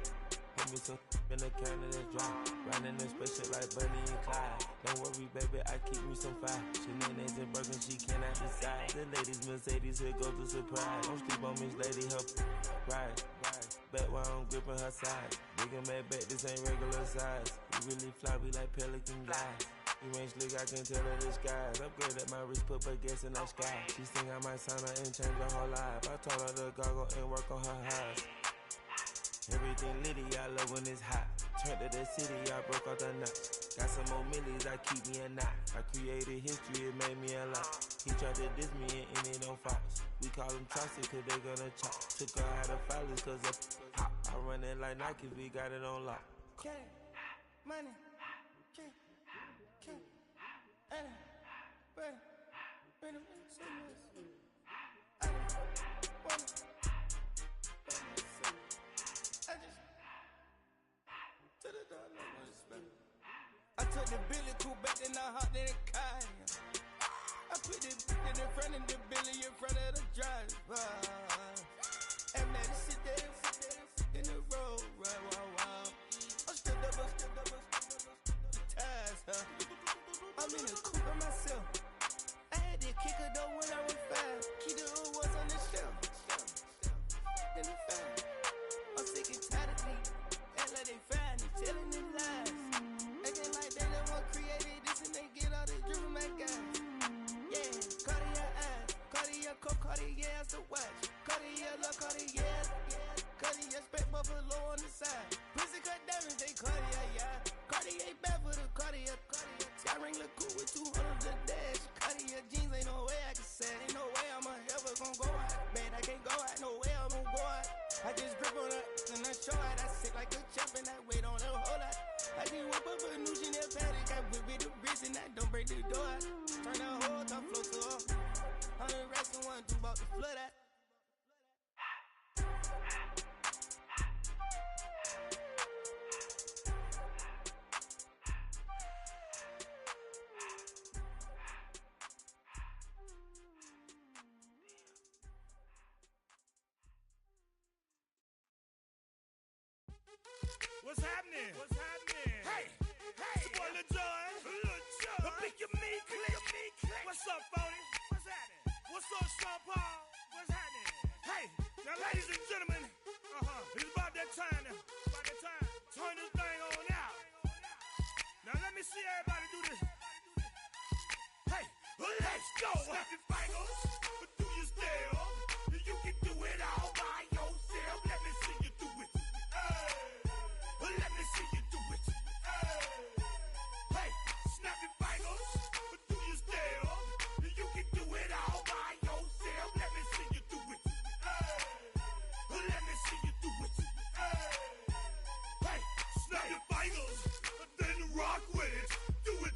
Put me some in the can of this dry. Riding in spaceship like Bunny and Clyde. Don't worry, baby, I keep me some fire. Shenanigans and Birkin, she cannot decide. The ladies Mercedes, here goes the surprise. Don't sleep on Miss Lady, help ride. back while I'm gripping her side. Nigga mad back, this ain't regular size. You really fly, we like pelican guys. You ain't slick, I can tell her disguise. Upgrade at my wrist, put her gas in the sky. She think I might sign her and change her whole life. I told her to goggle and work on her eyes. Everything litty, I love when it's hot. Turned to the city, I broke out the knots. Got some more millies, I keep me a knot. I created history, it made me a lot. He tried to diss me and it don't fox. We call them Chaucer cause they gonna chop. Took her out of filers cause of hop. I run it like Nike, we got it on lock. Cash, money, cash, money, ready, I took the Billy coupe back and I hopped in the car. I put the in front of the Billy in front of the driver. And man, sit there in the road, right, wow. I'm still double, the tires, huh? I'm in the coupe by myself. I had to kick her though when I was 5. Keep the old ones on the shelf. In the fan. I'm sick and tired of me. Act like they fine and telling them lies. Acting like they the one created this and they get all the driven my guys. Yeah, Cartier eyes, Cartier coat, Cartier ass the watch. Cartier look, Cartier, Cartier spec buffalo on the side. Pussy cut diamonds, they Cartier, yeah. Cartier bad for the Cartier. Sky ring look cool with 200 the dash. Cartier jeans, ain't no way I can say. Ain't no way I'm ever gonna go out. Man, I can't go out, no way I'm gonna go out. I just grip on her and I show out. I sit like a champ and I wait on her whole lot. I just whip up a new Chanel paddock. I whip with the wrist and I don't break the door out. Turn the whole top floor to off. 100 racks and 1, 2 about to flood out. What's happening? Hey, it's your boy Lil John. The Pick Your Me Click. What's up, Phony? What's happening? What's up, Sean Paul? What's happening? Hey, now ladies and gentlemen, it's about that time now. Turn this thing on out. Now let me see everybody do this. Hey, let's go. Snap your fingers, do your step. You can do it all by yourself. Let me see you do it. Let me see you do it. Hey, snap your fingers, do your step. You can do it all by yourself. Let me see you do it. Let me see you do it. Hey, snap your fingers, then rock with it. Do it.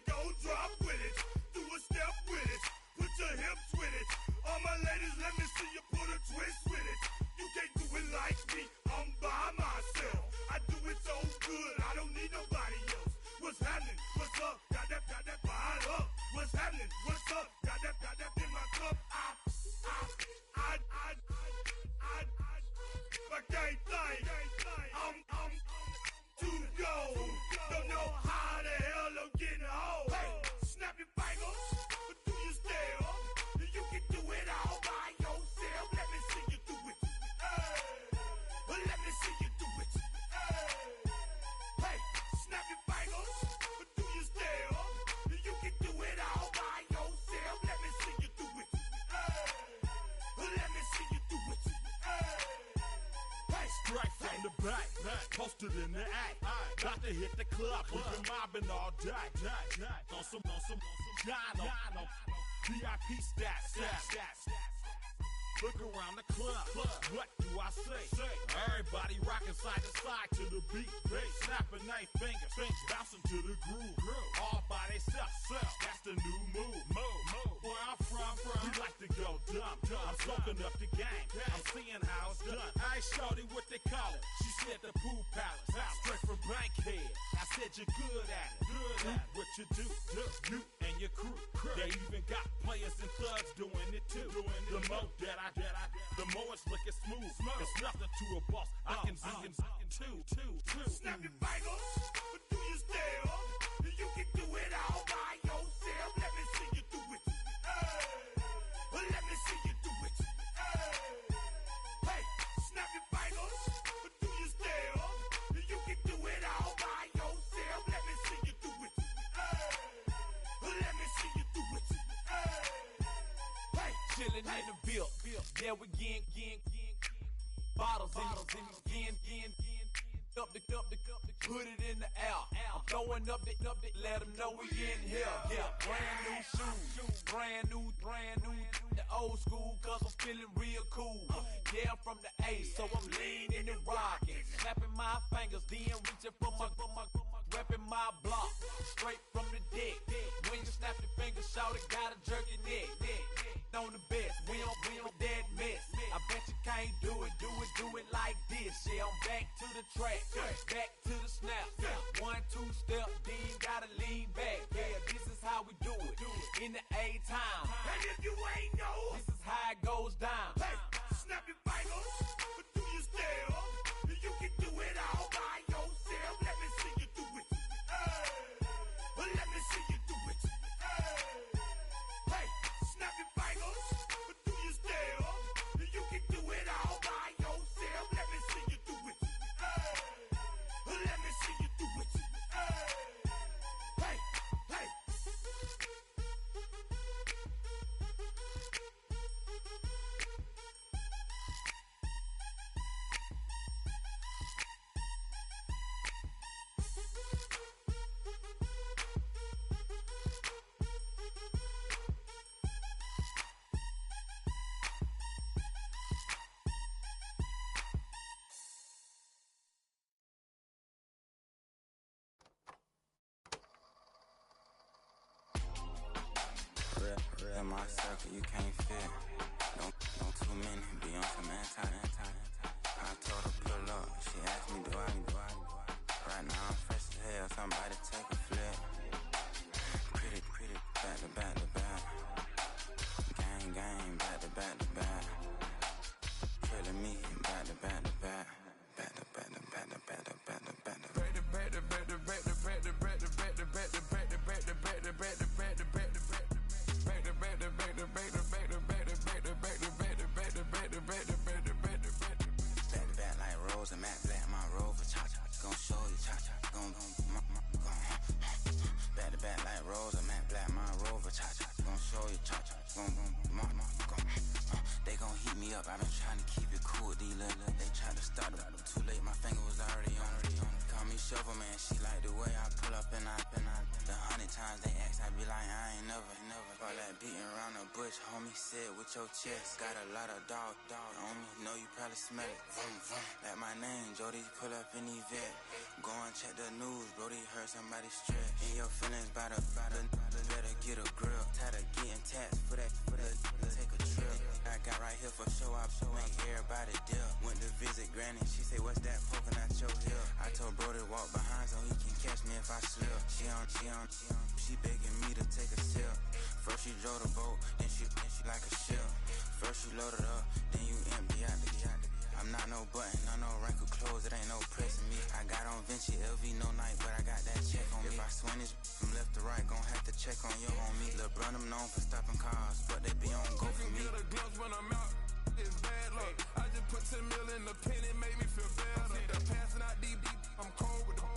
Go drop with it. Do a step with it. Put your hips with it. All my ladies, let me see you put a twist with it. You can't do it like me. I'm by myself. I do it so good, I don't need nobody else. What's happening? What's up? Got that fire up. What's happening? What's up? Got that in my cup. I can't think. I'm to go. Don't know how the hell I'm getting home. Hey, snap your fingers, do your step. You can do it all by yourself. Let me see you do it. Let me see you do it. Hey, snap your fingers, do your step. You can do it all by yourself. Let me see you do it. Let me see you do it. Hey, straight from the back, posted in the act. Got to hit the club, we've been mobbing all day. On some Dino, VIP stats. Look around the club, what do I say? Everybody rocking side to side to the beat. Snapping their fingers, bouncing to the groove. All by themselves, that's the new move. Where I'm from, we like to go dumb. I'm soaking up the game, I'm seeing how it's done. Hey, shorty, what they call it? She said the pool palace, straight from Bankhead. I said you're good at it. Do what you do, you and your crew. They even got players and thugs doing it too. The more the more it's looking smooth. It's nothing to a boss. I can see him too. Snap your fingers, do your step. You can do it all by yourself. Let me see you do it. Let me see you do it. Hey, snap your fingers. in the bill. Yeah, we getting bottles in again. Up the put it in the air. I'm throwing up the, let them know we in here. Yeah, brand new shoes, brand new. The old school, cause I'm feeling real cool. Yeah, I'm from the A, so I'm leaning and rocking. Snapping my fingers, then reaching for my repping my block. Straight from the deck. When you snap your fingers, shout it, gotta jerk your neck. On the best, we don't dead mess. I bet you can't do it like this. Yeah, I'm back to the track, back to the snap. 1, 2 step, then gotta lean back. Yeah, this is how we do it in the A time. And if you ain't know, this is how it goes down. Hey, snap your fingers, but do you still? You can do it all by yourself. Let me see you do it. Let me see you do it. Hey, snap your fingers, but do you still? You can do it all by yourself. Let me see you do it. Let me see you do it. Hey. In my circle, you can't fit. Don't too many be on some anti. I told her pull up. She asked me do I. Right now I'm fresh as hell. Somebody take a flip. Pretty, back to back. Gang, back to back. Trailing me, back to back. Back like Rose and Matt Black, my Rover, cha-cha, gon' show you, cha-cha, gon' back to back like Rose and Matt Black, my Rover, cha-cha, gon' show you, cha-cha, gon' they gon' heat me up, I've been trying to keep it cool, these little, they tried to start it, too late, my finger was already on it, call me Shovel Man, she like the way I pull up and I, the 100 times they ask, I be like, I ain't never, all that beating around the bush, homie said with your chest, got a lot of dog on me, know you probably smell it, like my name, Jody, pull up in the vet, go and check the news, Brody heard somebody stretch, in your feelings by the, better get a grill, tired of getting taxed for that, take a trip, I got right here for show, I make everybody deal, went to visit granny, she say what's that poking out your heel, I told Brody walk behind so he can catch me if I slip, she begging me to take a sip, first she drove the boat, then she like a ship, first you load it up, then you empty out the I'm not no button, no wrinkled clothes, it ain't no pressing me. I got on Vinci, LV, no night, but I got that check on me. If I swing this from left to right, gon' have to check on your homie. Lil' Brun, I'm known for stopping cars, but they be on go for me. Get a glimpse when I'm out, it's bad luck. I just put 10 mil in the pen, it made me feel better. They're passing out deep, I'm cold with the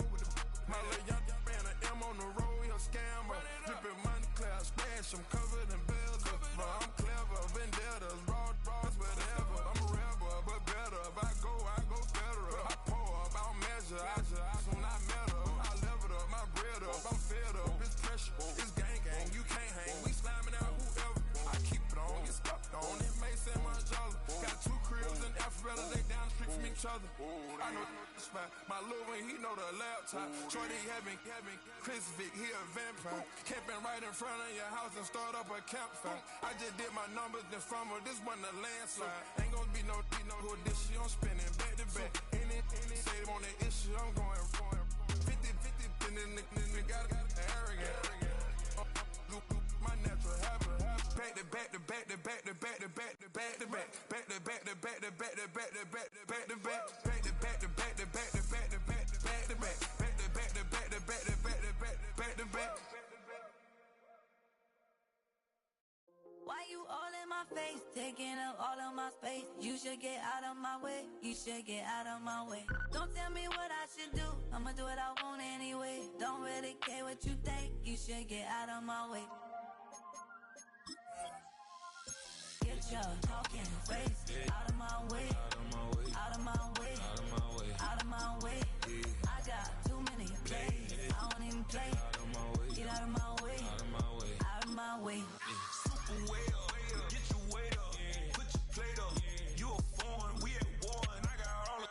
my little young ran an M on the road, he a scammer. Drippin' money, clear, splash, I'm covered in bells. But I'm clever, vendettas, raw, whatever. I'm a rebel, but better. If I go federal. I pour up, I don't measure, I when I met her. I leveled up, my bread up, I'm fed up. It's pressure, it's gang, you can't hang. We slamming out whoever. I keep it on, get stuck on. It may say my jolly. Got 2 cribs in Alpharetta, they down the street from each other. I know the spot. My little one, he know the laptop. Shorty having Chris Vic, he a vampire. Camping right in front of your house and start up a campfire. I just did my numbers in front of this one a landslide. Ain't gonna be no who this shit, I'm spinning back to back. Any say on that issue, I'm going 50, and then the got arrogant. My natural habit. Back to back to back to back to back to back to back to back. Back to back to back to back to back to back to back to back. Back to back to back to back to back to back to back to back. Back to back to back to back to back to back to back. Why you all in my face, taking up all of my space? You should get out of my way, you should get out of my way. Don't tell me what I should do, I'ma do what I want anyway. Don't really care what you think, you should get out of my way. Get your talking face out of my way. Out of my way. Out of my way. I got too many plays. I don't even play. Get out of my way. Out of my way. Super way up, get your weight up, put your plate up. You a foreign, we at war, and I got all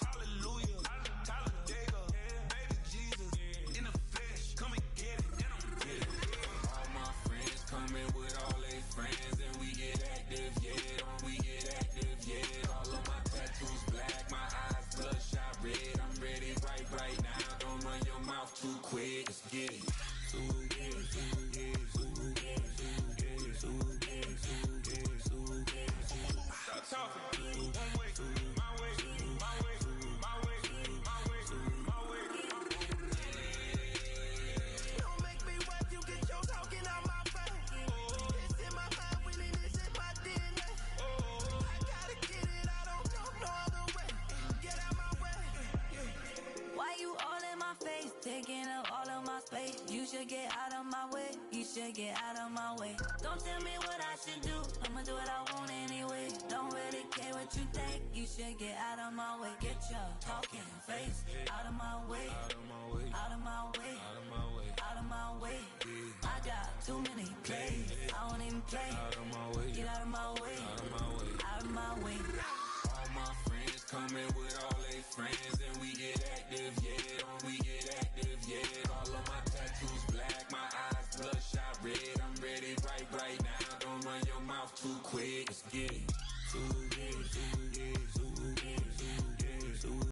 hallelujah, Talladega, baby Jesus, in the flesh, come and get it, and I'm get it. All my friends coming with all their friends, and we get active, yeah, we get active, yeah. All of my tattoos black, my eyes bloodshot red. I'm ready right now. Don't run your mouth too quick. Let's get it. Stop talking. One way, my way, my way, my way, my way, my way. Don't make me watch you get your talking out my face. It's in my mind, winning is in my DNA. I gotta get it, I don't know no other way. Get out my way. Why you all in my face, taking up all of my space? You should get out of my way. You should get out of my way. Don't tell me what I should do. I'ma do what I want anyway. Don't really care what you think. You should get out of my way. Get your talking face out of my way. Out of my way. Out of my way. Out of my way. I got too many plays. I don't even play. Get out of my way. Out of my way. All my friends coming with all their friends, and we get active, yeah. We get active, yeah. All of my tattoos black, my eyes bloodshot red. I'm ready right now. Don't run your mouth too quick. Let's get it.